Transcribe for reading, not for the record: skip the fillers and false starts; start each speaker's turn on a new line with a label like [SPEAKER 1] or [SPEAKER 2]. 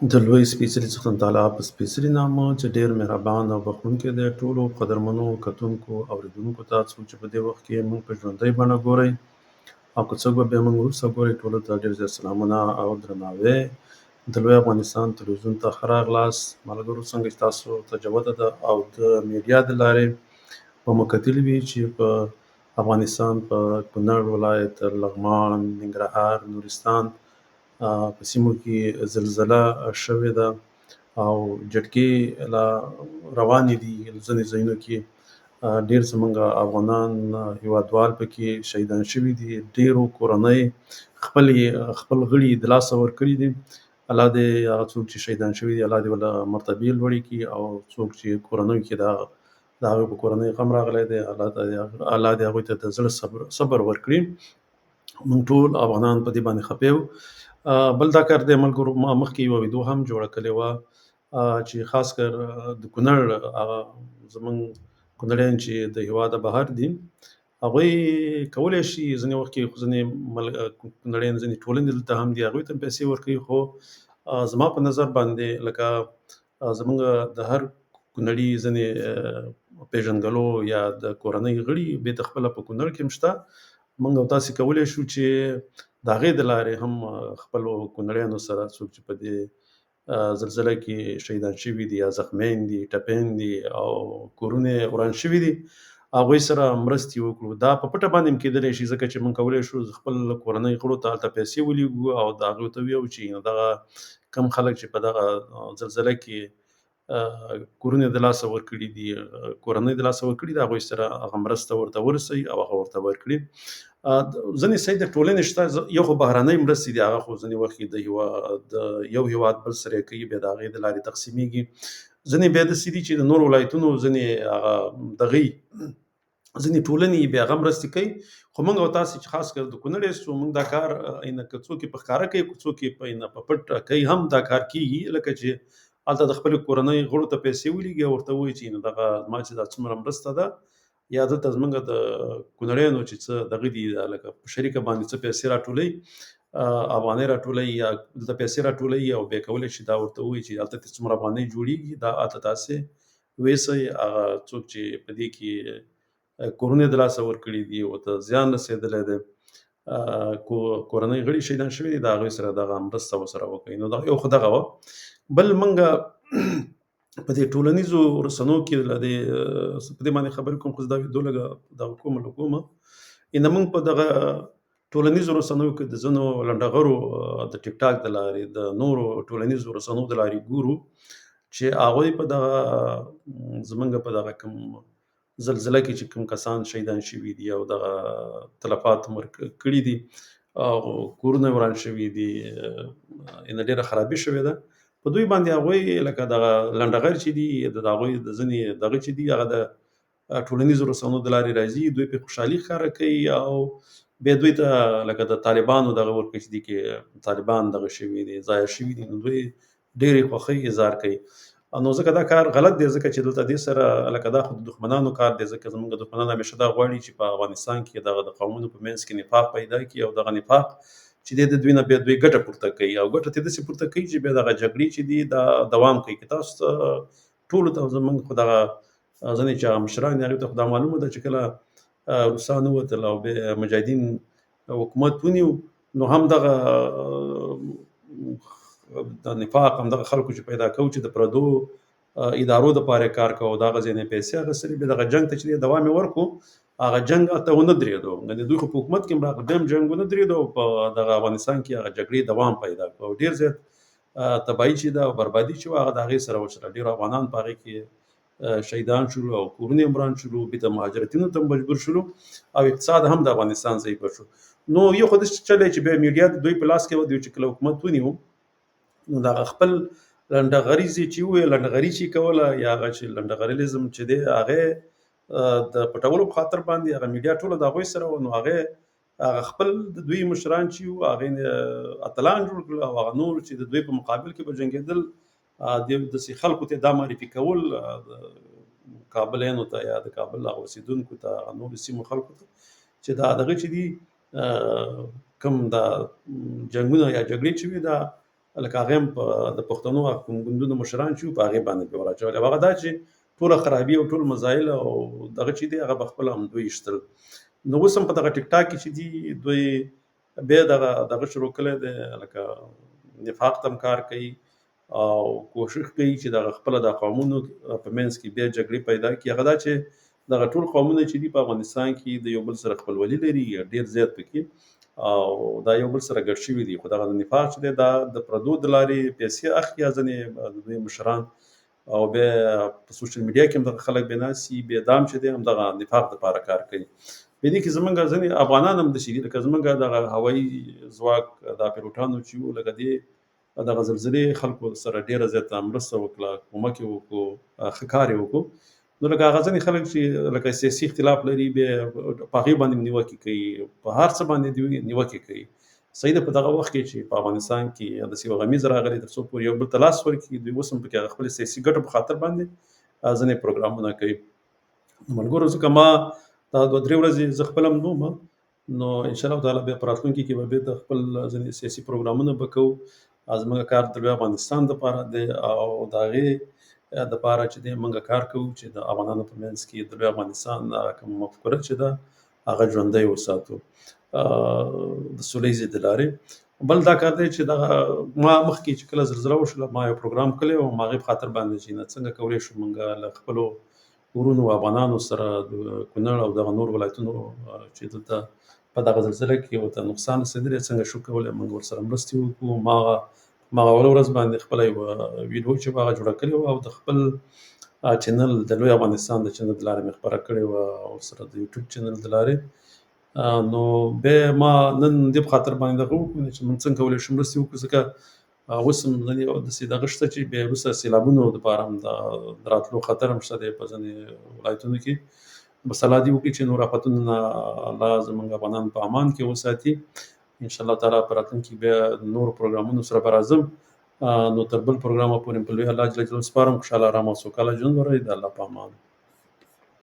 [SPEAKER 1] د لوی سپېڅلي څښتن تعالی په سپېڅلي نامه چې ډېر مهربان او بخښونکی دی، ټولو قدرمنو کتونکو اورېدونکو ته څوک چې په دې وخت کې موږ په ژوندۍ بڼه ګورئ او که څوک به بیا موږ وروسته ګورئ، ټولو ته ډېر زیات سلامونه او درناوی. د لوی افغانستان تلویزیون ته ښه راغلاست. ملګرو، څنګه چې تاسو تجربه ده او د میډیا د لارې به مو کتلي وي چې په افغانستان په کونړ ولایت، لغمان، ننګرهار، نورستان په سیمو کې زلزله شوې ده او جټکې لا روانې دي. ځینې ځایونو کې ډېر زموږ افغانان هیوادوال پکې شهیدان شوي دي. ډېرو کورنۍ خپل غړي د لاسه ورکړي دي. الله دې هغه څوک چې شهیدان شوي دي، الله دې ورله مرتبې لوړې کړي، او څوک چې کورنیو کې د هغوی په کورنۍ غم راغلی دی، الله دې هغوی ته د زړه صبر ورکړي. موږ ټول افغانان په دې باندې خفه یو. بل دا کار دی ملګرو، ما مخکې یوه ویډیو هم جوړه کړې وه چې خاص کر د کونړ هغه زموږ کونړیان چې د هېواده بهر دي، هغوی کولی شي ځینې وخت کې ځینې کونړیان، ځینې ټولنې دلته هم دي، هغوی ته هم پیسې ورکوي. خو زما په نظر باندې لکه زموږ د هر کونړي ځینې پیژنګلو یا د کورنۍ غړي بېرته خپله په کونړ کې هم شته. موږ او تاسې کولی شو چې د هغې د لارې هم خپلو کونړیانو سره څوک چې په دې زلزله کې شهیدان شوي دي یا زخمیان دي، ټپیان دي او کورونه یې وران شوي دي، هغوی سره مرستې وکړو. دا په پټه باندې هم کېدلی شي، ځکه چې موږ کولی شو خپل کورنۍ غړو ته هلته پیسې ولېږو او د هغوی ته ووایو چې دغه کم خلک چې په دغه زلزله کې کورونه د لاسه ورکړي دي، کورنۍ د لاسه ورکړي دي، هغوی سره هغه مرسته ورته ورسوي او هغه ورته ورکړي. ځینې صحیح د ټولنې شته، یو خو بهرنۍ مرستې دي، هغه خو ځینې وخت د یو هېواد بل سره یې کوي، بیا د هغې د لارې تقسیمېږي. ځینې بیا داسې دي چې د نورو ولایتونو ځینې هغه دغې ځینې ټولنې بیا هغه مرستې کوي. خو موږ او تاسې چې خاص کر د کونړ یو، موږ دا کار که څوک یې په ښکاره کوي، که څوک یې په پټ کوي، هم دا کار کېږي. لکه چې هلته د خپلې کورنۍ غړو ته پیسې ولېږي او ورته ووایي چې دغه زما چې دا څومره مرسته ده، یا دلته زموږ د کونړیانو چې څه دغه دي، لکه په شریکه باندې څه پیسې راټولوي، افغانۍ راټولوي یا دلته پیسې راټولوي، او بیا کولی شي دا ورته ووایي چې هلته دې څومره افغانۍ جوړېږي، دا هلته تاسې ویسئ. هغه څوک چې په دې کې کورونه د لاسه ورکړي دي، ورته زیان رسېدلی دی، کورنۍ غړي شهیدان شوي دي، د هغوی سره دغه مرسته ورسره وکړئ. نو یو خو دغه وه. بل موږ په دې ټولنیزو رسنیو کې په دې باندې خبرې کوم، خو زه دا ویډیو لږه دغه کومه موږ په دغه ټولنیزو رسنیو کې د ځینو لنډغرو د ټیک ټاک د لارې، د نورو ټولنیزو رسنیو د لارې ګورو چې هغوی په دغه زموږ په دغه کوم زلزله کې چې کوم کسان شهیدان شوي دي او دغه تلفات کړي دي او کورونه وران شوي دي، ډېره خرابي شوې ده په دوی باندې. هغوی لکه دغه لنډغر چې دي، د هغوی د ځینې دغه چې دي، هغه د ټولنیزو رسنیو د لارې راځي، دوی پرې خوشحالي ښکاره کوي او بیا دوی ته لکه د طالبانو دغه ورکړي چې دي کې طالبان دغه شوي دي، ضایع شوي دي، نو دوی ډېرې خوښۍ اظهار کوي. نو ځکه دا کار غلط دی، ځکه چې دلته دې سره لکه دا خو د دښمنانو کار دی، ځکه زموږ دښمنان همیشه دا غواړي چې په افغانستان کې دغه د قومونو په منځ کې نفاق پیدا کړي، او دغه نفاق چې دی د دوی نه بیا دوی ګټه پورته کوي، او ګټه ترې داسې پورته کوي چې بیا دغه جګړې چې دي دا دوام کوي. که تاسو ټولو ته زموږ خو دغه ځینې چې هغه مشران دي، هغوی ته خو دا معلومه ده چې کله روسان ووتل او بیا مجاهدین حکومت ونیو، نو هم دغه د نفاق همدغه خلکو چې پیدا کوو چې د پردو ادارو دپاره کار کوو، د هغه ځای نه پیسې اخیستلې، بیا دغه جنګ ته چې دی دوام یې ورکړو، هغه جنګ هلته ونه درېدو. دوی خو په حکومت کې هم راغلل، بیا هم جنګ ونه درېدو او په دغه افغانستان کې هغه جګړې دوام پیدا کړو، او ډېر زیات تباهي چې ده او بربادي چې وه، هغه د هغې سره وشوه. ډېر افغانان په هغې کې شهیدان شولو او کورونه یې وران شولو، بېرته مهاجرتونو ته مجبور شولو او اقتصاد هم د افغانستان ضعیف شو. نو یو خو داسې چل دی چې بیا میډیا د دوی په لاس کې وه، دوی چې کله حکومت ونیو، نو دغه خپل لنډغریزې چې وویل، لنډغري چې کوله، یا هغه چې لنډغریزم چې دی، هغې د پټولو په خاطر باندې هغه میډیا ټوله د هغوی سره وه. نو هغې هغه خپل د دوی مشران چې وو، هغې اتلان جوړ کړل، او هغه نور چې د دوی په مقابل کې به جنګېدل، داسې خلکو ته دا معرفي کول کابلیانو ته یا د کابل هغه اوسېدونکو ته، هغه نورو سیمو خلکو ته، چې دا دغه چې دي کوم دا جنګونه یا جګړې چې وي، دا لکه هغه هم د پښتنو کوم ګوندونو مشران چې په هغې باندې پرې وراچول. هغه دا چې ټوله خرابي او ټول مزایل او دغه چې دي هغه به خپله هم دوی ایستل. نو اوس هم په دغه ټیک ټاک کې چې دي دوی بیا دغه شروع کړی دی، لکه نفاق ته هم کار کوي او کوشش کوي چې دغه خپله د قومونو په منځ کې بیا جګړې پیدا کړي. هغه دا چې دغه ټول قومونه چې دي په افغانستان کې د یو بل سره خپلولي لري ډېر زیات پکې، او دا یو بل سره ګډ شوي دي. خو دغه نفاق چې دی دا د پردو د لارې پیسې اخلي ځینې د دوی مشران، او بیا په سوشل میډیا کې هم دغه خلک بیا ناستي، بیا دا هم چې دی همدغه نفاق دپاره کار کوي. په دې کې زمونږ ځینې افغانان هم داسې دي، لکه زمونږ دغه هوایي ځواک دا پیلوټانو چې وو، لکه دې دغه زلزلې خلکو سره ډېره زیاته مرسته وکړه، کومک یې وکړو، ښه کار یې وکړو. نو لکه هغه ځینې خلک چې لکه سیاسي اختلاف لري بیا په هغې باندې نیوکې کوي، په هر څه باندې دوی نیوکې کوي. صحیح ده، په دغه وخت کې چې په افغانستان کې داسې یو غمیز راغلی تر څو پورې یو بل ته لاس ورکړي، دوی اوس هم پکې هغه خپلې سیاسي ګټو په خاطر باندې ځینې پروګرامونه کوي. نو ملګرو ځکه ما دا 2-3 ورځې زه خپله هم نه وم، نو انشاءالله تعالی بیا په راتلونکي کې به بېرته خپل ځینې سیاسي پروګرامونه به کوو. زموږ کار د لوی افغانستان دپاره دی او د هغې دپاره چې دی موږ کار کوو چې د افغانانو په منځ کې د لوی افغانستان کومه مفکوره چې ده هغه ژوندی وساتو د سوله ییزې د لارې. بل دا کار دی چې دغه ما مخکې چې کله زلزله وشوله ما یو پروګرام کړی و، هغې په خاطر باندې چې نه څنګه کولی شو موږ له خپلو ورونو افغانانو سره د کونړ او دغه نور ولایتونو چې دلته په دغه زلزله کې ورته نقصان رسېدلی، څنګه شو کولی موږ ورسره مرستې وکړو. ما هغه اوله ورځ باندې خپله یوه ویډیو چې هغه جوړه کړې وه او د خپل چینل د لوی افغانستان د چینل د لارې مې خپره کړې وه، ورسره د یوټیوب چینل د لارې. نو بیا ما نن دې په خاطر باندې دغه وکړو چې موږ څنګه کولی شو مرستې وکړو، ځکه اوس هم داسې دغه شته چې بیا وروسته سیلابونو دپاره هم د راتلو خطر هم شته دی په ځینې ولایتونو کې. بس الله دې وکړي چې نور افتونو نه الله زموږ افغانان په امان کې وساتي. انشاءالله تعالی په راتلونکي بیا نور پروګرامونو سره به راځم. نو تر بل پروګرامه پورې په لوی الله جل جلاله سپارم. خوشحاله، ارام او سوکاله ژوند ولرئ. د الله په امان.